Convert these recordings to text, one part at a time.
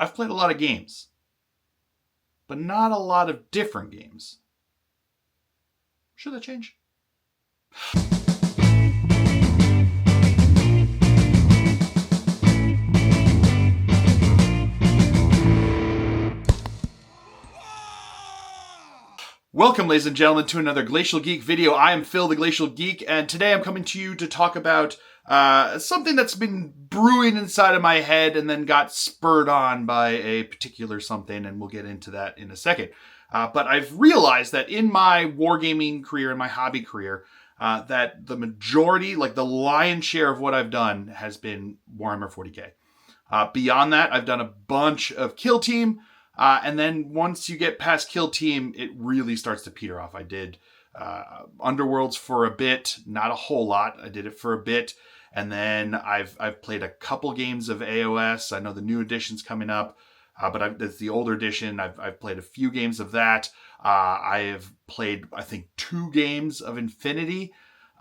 I've played a lot of games, but not a lot of different games. Should that change? Welcome, ladies and gentlemen, to another Glacial Geek video. I am Phil, the Glacial Geek, and today I'm coming to you to talk about something that's been brewing inside of my head and then got spurred on by a particular something, and we'll get into that in a second. But I've realized that in my wargaming career, in my hobby career, that the majority, like the lion's share of what I've done has been Warhammer 40k. Beyond that, I've done a bunch of Kill Team, and then once you get past Kill Team, it really starts to peter off. I did Underworlds for a bit, not a whole lot. I did it for a bit, and then I've played a couple games of AOS. I know the new edition's coming up, but it's the older edition. I've played a few games of that. I have played, I think, 2 games of Infinity,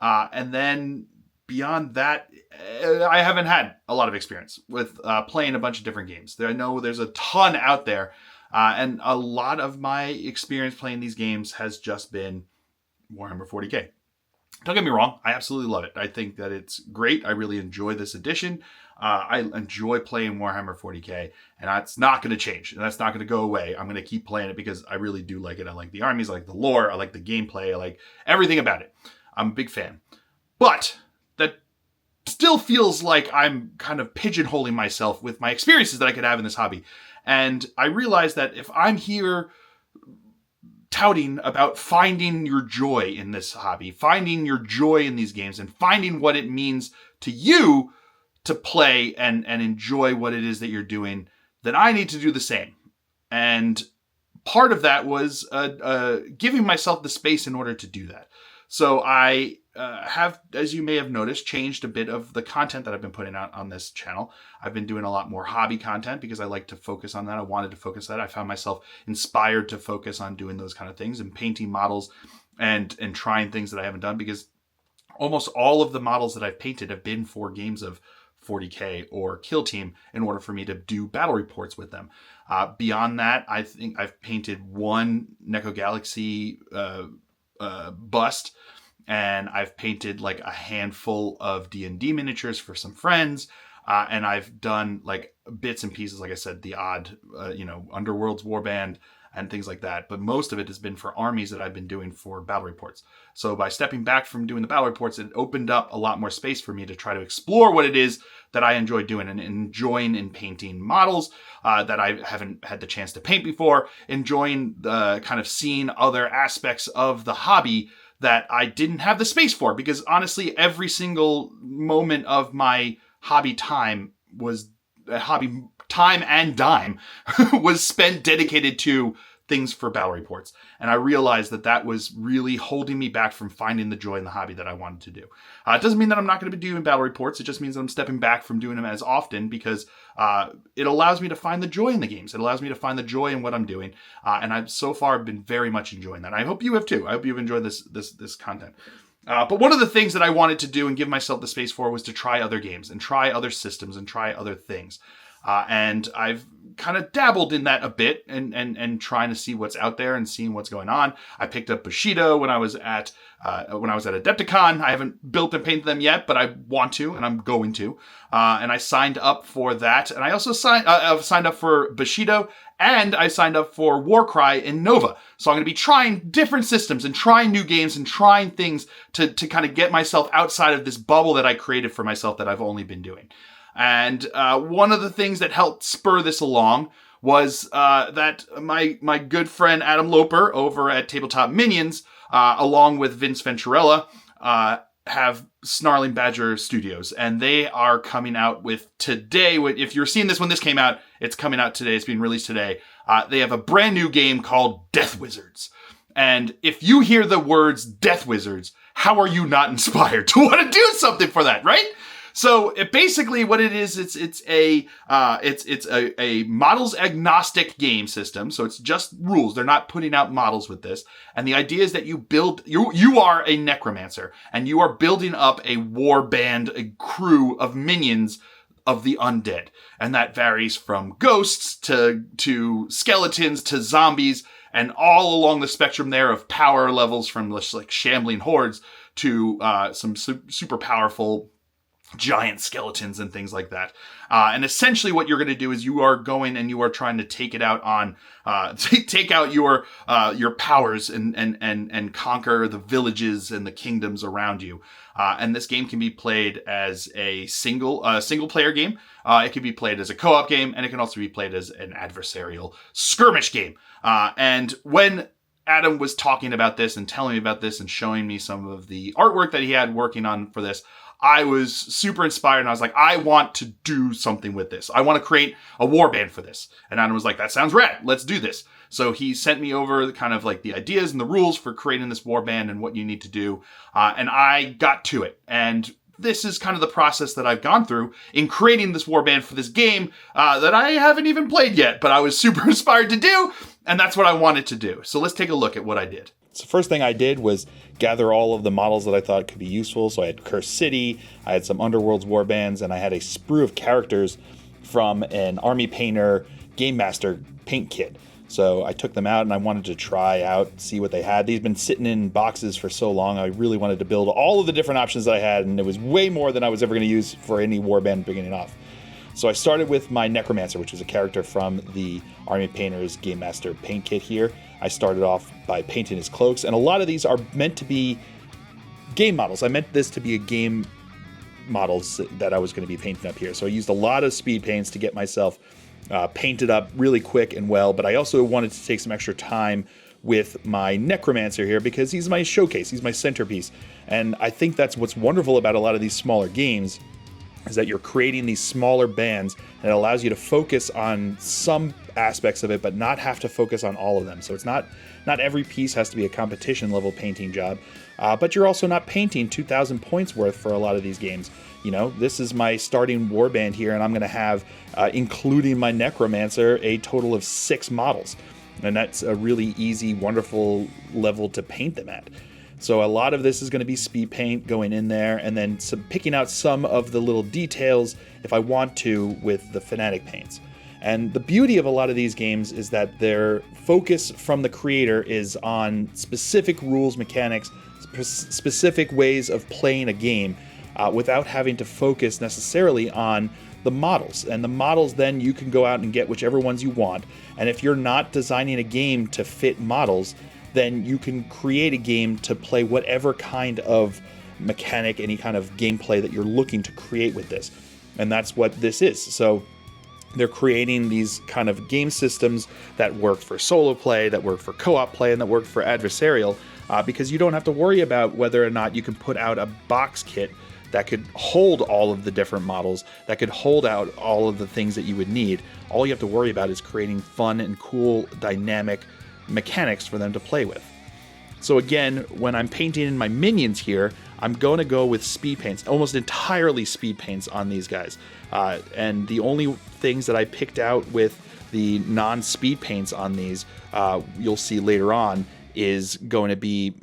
and then beyond that, I haven't had a lot of experience with playing a bunch of different games. I know there's a ton out there, and a lot of my experience playing these games has just been Warhammer 40k. Don't get me wrong, I absolutely love it. I think that it's great. I really enjoy this edition. I enjoy playing Warhammer 40k, and that's not going to change, and that's not going to go away. I'm going to keep playing it because I really do like it. I like the armies, I like the lore, I like the gameplay, I like everything about it. I'm a big fan. But that still feels like I'm kind of pigeonholing myself with my experiences that I could have in this hobby. And I realize that if I'm here touting about finding your joy in this hobby, finding your joy in these games, and finding what it means to you to play and enjoy what it is that you're doing, then I need to do the same. And part of that was giving myself the space in order to do that. So I have, as you may have noticed, changed a bit of the content that I've been putting out on this channel. I've been doing a lot more hobby content because I like to focus on that. I wanted to focus on that. I found myself inspired to focus on doing those kind of things and painting models and trying things that I haven't done, because almost all of the models that I've painted have been for games of 40k or Kill Team in order for me to do battle reports with them. Beyond that, I think I've painted one Necro Galaxy bust, and I've painted like a handful of D&D miniatures for some friends, and I've done like bits and pieces, like I said, the odd Underworld's warband and things like that, but most of it has been for armies that I've been doing for battle reports. So by stepping back from doing the battle reports, it opened up a lot more space for me to try to explore what it is that I enjoy doing, and enjoying in painting models that I haven't had the chance to paint before, enjoying the kind of seeing other aspects of the hobby that I didn't have the space for, because honestly, every single moment of my hobby time and dime was spent dedicated to things for battle reports. And I realized that that was really holding me back from finding the joy in the hobby that I wanted to do. It doesn't mean that I'm not going to be doing battle reports. It just means that I'm stepping back from doing them as often, because it allows me to find the joy in the games. It allows me to find the joy in what I'm doing. And I've so far been very much enjoying that. I hope you have too. I hope you've enjoyed this content. But one of the things that I wanted to do and give myself the space for was to try other games and try other systems and try other things. And I've kind of dabbled in that a bit and trying to see what's out there and seeing what's going on. I picked up Bushido when I was at Adepticon. I haven't built and painted them yet, but I want to, and I'm going to. And I signed up for that. And I also signed up for Bushido, and I signed up for Warcry in Nova. So I'm going to be trying different systems and trying new games and trying things to kind of get myself outside of this bubble that I created for myself that I've only been doing. And one of the things that helped spur this along was that my good friend Adam Loper over at Tabletop Minions, along with Vince Venturella, have Snarling Badger Studios. And they are coming out with today, if you're seeing this when this came out, it's coming out today, it's being released today. They have a brand new game called Deth Wizards. And if you hear the words Deth Wizards, how are you not inspired to want to do something for that, right? So basically what it is, it's a models agnostic game system. So it's just rules. They're not putting out models with this. And the idea is that you are a necromancer, and you are building up a war band, a crew of minions of the undead. And that varies from ghosts to skeletons to zombies, and all along the spectrum there of power levels from just like shambling hordes to some super powerful giant skeletons and things like that. And essentially what you're going to do is you are going and you are trying to take it out on, take out your powers and conquer the villages and the kingdoms around you. And this game can be played as a single player game. It can be played as a co-op game, and it can also be played as an adversarial skirmish game. And when Adam was talking about this and telling me about this and showing me some of the artwork that he had working on for this, I was super inspired, and I was like, I want to do something with this. I want to create a warband for this. And Adam was like, that sounds rad. Let's do this. So he sent me over kind of like the ideas and the rules for creating this warband and what you need to do. And I got to it. And this is kind of the process that I've gone through in creating this warband for this game that I haven't even played yet, but I was super inspired to do. And that's what I wanted to do. So let's take a look at what I did. So first thing I did was gather all of the models that I thought could be useful. So I had Cursed City, I had some Underworlds warbands, and I had a sprue of characters from an Army Painter Game Master paint kit. So I took them out and I wanted to try out, see what they had. These have been sitting in boxes for so long. I really wanted to build all of the different options that I had, and it was way more than I was ever going to use for any warband beginning off. So I started with my Necromancer, which was a character from the Army Painter's Game Master paint kit here. I started off by painting his cloaks, and a lot of these are meant to be game models. I meant this to be a game models that I was going to be painting up here. So I used a lot of speed paints to get myself painted up really quick and well, but I also wanted to take some extra time with my Necromancer here because he's my showcase, he's my centerpiece. And I think that's what's wonderful about a lot of these smaller games, is that you're creating these smaller bands, and it allows you to focus on some aspects of it, but not have to focus on all of them. So it's not every piece has to be a competition level painting job, but you're also not painting 2,000 points worth for a lot of these games. You know, this is my starting warband here, and I'm going to have, including my Necromancer, a total of 6 models. And that's a really easy, wonderful level to paint them at. So a lot of this is going to be speed paint going in there, and then picking out some of the little details if I want to with the Fanatic paints. And the beauty of a lot of these games is that their focus from the creator is on specific rules, mechanics, specific ways of playing a game without having to focus necessarily on the models. And the models, then you can go out and get whichever ones you want. And if you're not designing a game to fit models, then you can create a game to play whatever kind of mechanic, any kind of gameplay that you're looking to create with this. And that's what this is. So they're creating these kind of game systems that work for solo play, that work for co-op play, and that work for adversarial, because you don't have to worry about whether or not you can put out a box kit that could hold all of the different models, that could hold out all of the things that you would need. All you have to worry about is creating fun and cool, dynamic mechanics for them to play with. So again, when I'm painting in my minions here, I'm going to go with speed paints, almost entirely speed paints on these guys. And the only things that I picked out with the non-speed paints on these, you'll see later on, is going to be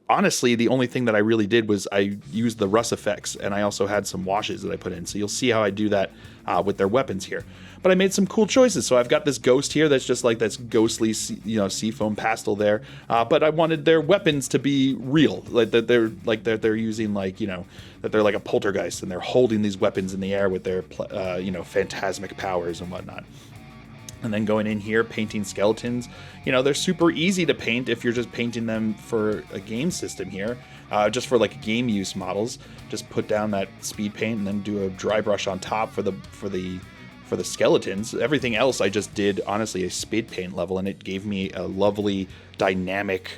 honestly, the only thing that I really did was I used the rust effects, and I also had some washes that I put in. So you'll see how I do that with their weapons here. But I made some cool choices. So I've got this ghost here that's just like that's ghostly, seafoam pastel there. But I wanted their weapons to be real, like that they're using that they're like a poltergeist, and they're holding these weapons in the air with their phantasmic powers and whatnot. And then going in here, painting skeletons. They're super easy to paint if you're just painting them for a game system here. Just for like game use models. Just put down that speed paint and then do a dry brush on top for the skeletons. Everything else I just did, honestly, a speed paint level, and it gave me a lovely dynamic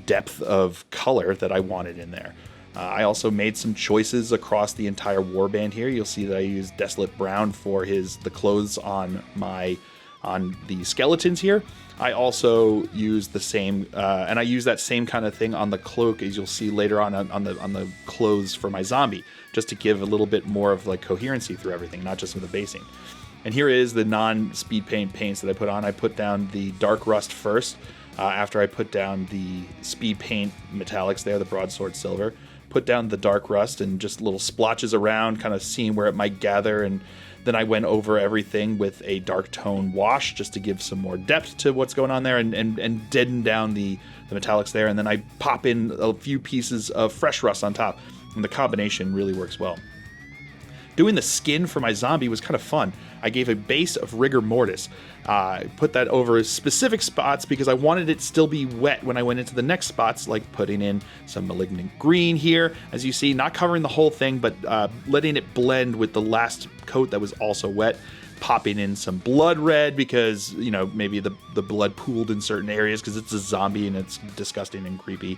depth of color that I wanted in there. I also made some choices across the entire warband here. You'll see that I used Desolate Brown for the clothes on the skeletons here. I also used the same, and I use that same kind of thing on the cloak, as you'll see later on the clothes for my zombie, just to give a little bit more of like coherency through everything, not just with the basing. And here is the non-speed paints that I put on. I put down the Dark Rust first, after I put down the speed paint metallics there, the Broadsword Silver. put down the dark rust and just little splotches around, kind of seeing where it might gather. And then I went over everything with a dark tone wash just to give some more depth to what's going on there and deaden down the metallics there. And then I pop in a few pieces of fresh rust on top, and the combination really works well. Doing the skin for my zombie was kind of fun. I gave a base of rigor mortis. I put that over specific spots because I wanted it still be wet when I went into the next spots, like putting in some malignant green here, as you see, not covering the whole thing, but letting it blend with the last coat that was also wet. Popping in some blood red because, you know, maybe the blood pooled in certain areas because it's a zombie and it's disgusting and creepy.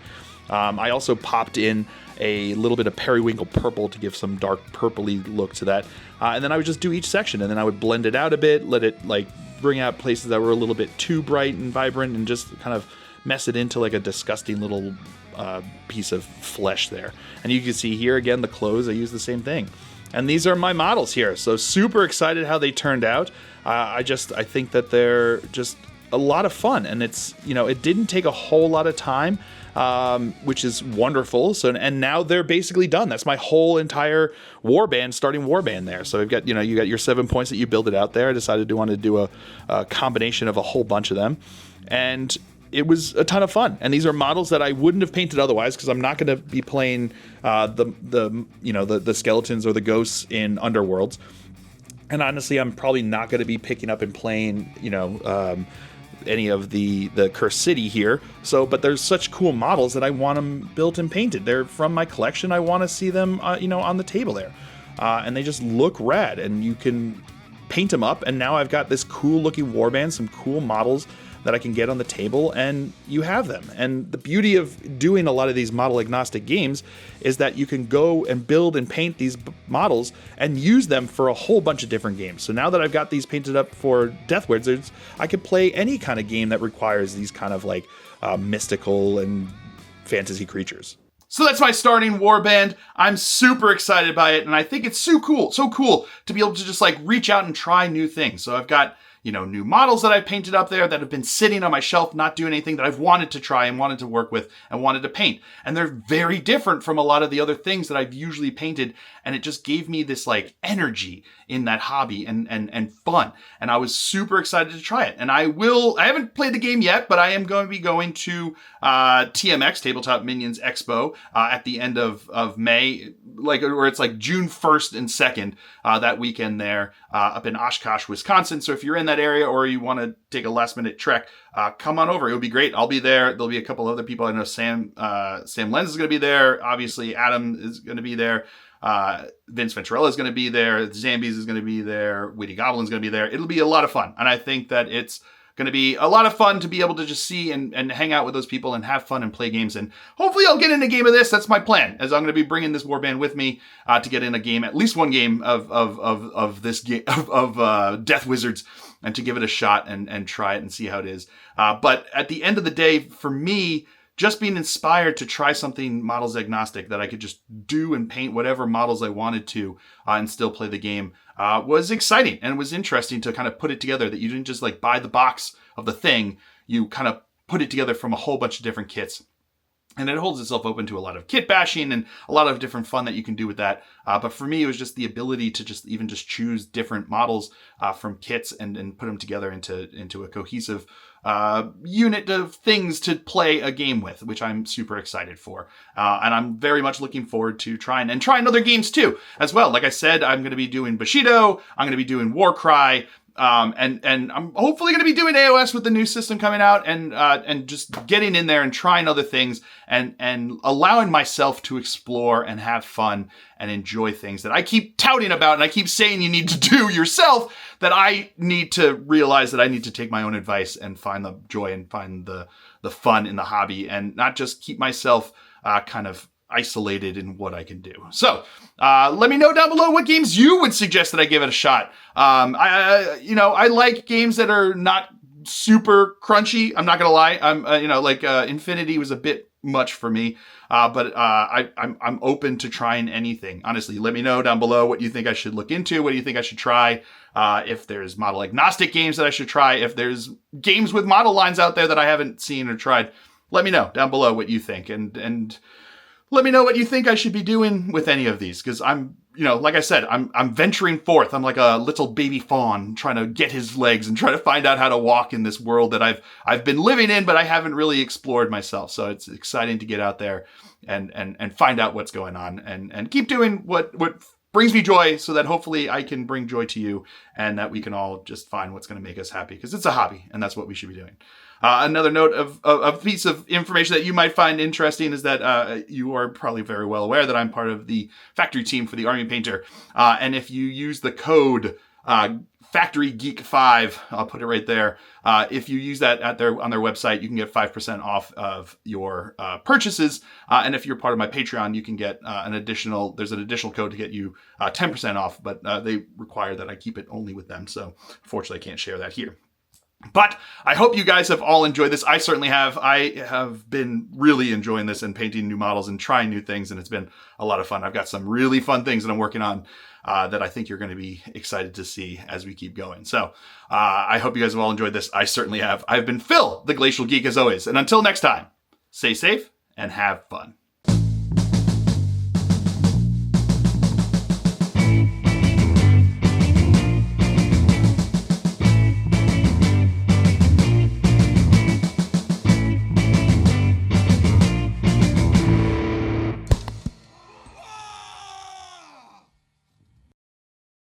I also popped in a little bit of periwinkle purple to give some dark purpley look to that. And then I would just do each section, and then I would blend it out a bit, let it like bring out places that were a little bit too bright and vibrant, and just kind of mess it into like a disgusting little piece of flesh there. And you can see here again, the clothes, I use the same thing. And these are my models here. So super excited how they turned out. I think that they're just a lot of fun, and it's, you know, it didn't take a whole lot of time, which is wonderful. So, and now they're basically done. That's my whole entire starting warband there. So you've got, you know, you got your 7 points that you build it out there. I decided to want to do a combination of a whole bunch of them, and it was a ton of fun. And these are models that I wouldn't have painted otherwise, because I'm not going to be playing the skeletons or the ghosts in Underworlds. And honestly, I'm probably not going to be picking up and playing, any of the Cursed City here. So, but there's such cool models that I want them built and painted. They're from my collection. I want to see them, on the table there. And they just look rad, and you can paint them up. And now I've got this cool looking warband, some cool models that I can get on the table, and you have them. And the beauty of doing a lot of these model agnostic games is that you can go and build and paint these models and use them for a whole bunch of different games. So now that I've got these painted up for Deth Wizards, I could play any kind of game that requires these kind of like mystical and fantasy creatures. So that's my starting warband. I'm super excited by it, and I think it's so cool to be able to just like reach out and try new things. So I've got, new models that I painted up there that have been sitting on my shelf, not doing anything, that I've wanted to try and wanted to work with and wanted to paint. And they're very different from a lot of the other things that I've usually painted. And it just gave me this like energy in that hobby and fun. And I was super excited to try it. And I haven't played the game yet, but I am going to be going to TMX, Tabletop Minions Expo, at the end of May, where it's like June 1st and 2nd, that weekend there, up in Oshkosh, Wisconsin. So if you're in that area or you want to take a last minute trek, come on over. It'll be great. I'll be there. There'll be a couple other people. I know Sam Lenz is going to be there. Obviously, Adam is going to be there. Vince Venturella is going to be there. Zambies is going to be there. Witty Goblin is going to be there. It'll be a lot of fun. And I think that it's going to be a lot of fun to be able to just see and hang out with those people and have fun and play games. And hopefully I'll get in a game of this. That's my plan, as I'm going to be bringing this warband with me to get in a game, at least one game of this game of Deth Wizards, and to give it a shot and try it and see how it is. But at the end of the day, for me, just being inspired to try something models agnostic that I could just do and paint whatever models I wanted to and still play the game was exciting. And it was interesting to kind of put it together, that you didn't just like buy the box of the thing. You kind of put it together from a whole bunch of different kits. And it holds itself open to a lot of kit bashing and a lot of different fun that you can do with that. But for me, it was just the ability to just choose different models from kits and put them together into a cohesive unit of things to play a game with, which I'm super excited for. And I'm very much looking forward to trying other games too, as well. Like I said, I'm going to be doing Bushido. I'm going to be doing Warcry. And I'm hopefully going to be doing AOS with the new system coming out, and just getting in there and trying other things and allowing myself to explore and have fun and enjoy things that I keep touting about and I keep saying you need to do yourself, that I need to realize that I need to take my own advice and find the joy and find the fun in the hobby, and not just keep myself kind of isolated in what I can do. So let me know down below what games you would suggest that I give it a shot. I like games that are not super crunchy. I'm not gonna lie. Infinity was a bit much for me, but I'm open to trying anything. Honestly, let me know down below what you think I should look into. What do you think I should try? If there's model agnostic games that I should try, if there's games with model lines out there that I haven't seen or tried, let me know down below what you think. And Let me know what you think I should be doing with any of these, because I'm, like I said, I'm venturing forth. I'm like a little baby fawn trying to get his legs and trying to find out how to walk in this world that I've been living in, but I haven't really explored myself. So it's exciting to get out there and find out what's going on and keep doing what brings me joy, so that hopefully I can bring joy to you, and that we can all just find what's going to make us happy, because it's a hobby and that's what we should be doing. Another note of a piece of information that you might find interesting is that you are probably very well aware that I'm part of the factory team for the Army Painter. And if you use the code Factory Geek 5, I'll put it right there. If you use that on their website, you can get 5% off of your purchases. And if you're part of my Patreon, you can get there's an additional code to get you 10% off, but they require that I keep it only with them. So unfortunately, I can't share that here. But I hope you guys have all enjoyed this. I certainly have. I have been really enjoying this and painting new models and trying new things, and it's been a lot of fun. I've got some really fun things that I'm working on that I think you're going to be excited to see as we keep going. So I hope you guys have all enjoyed this. I certainly have. I've been Phil, the Glacial Geek, as always. And until next time, stay safe and have fun.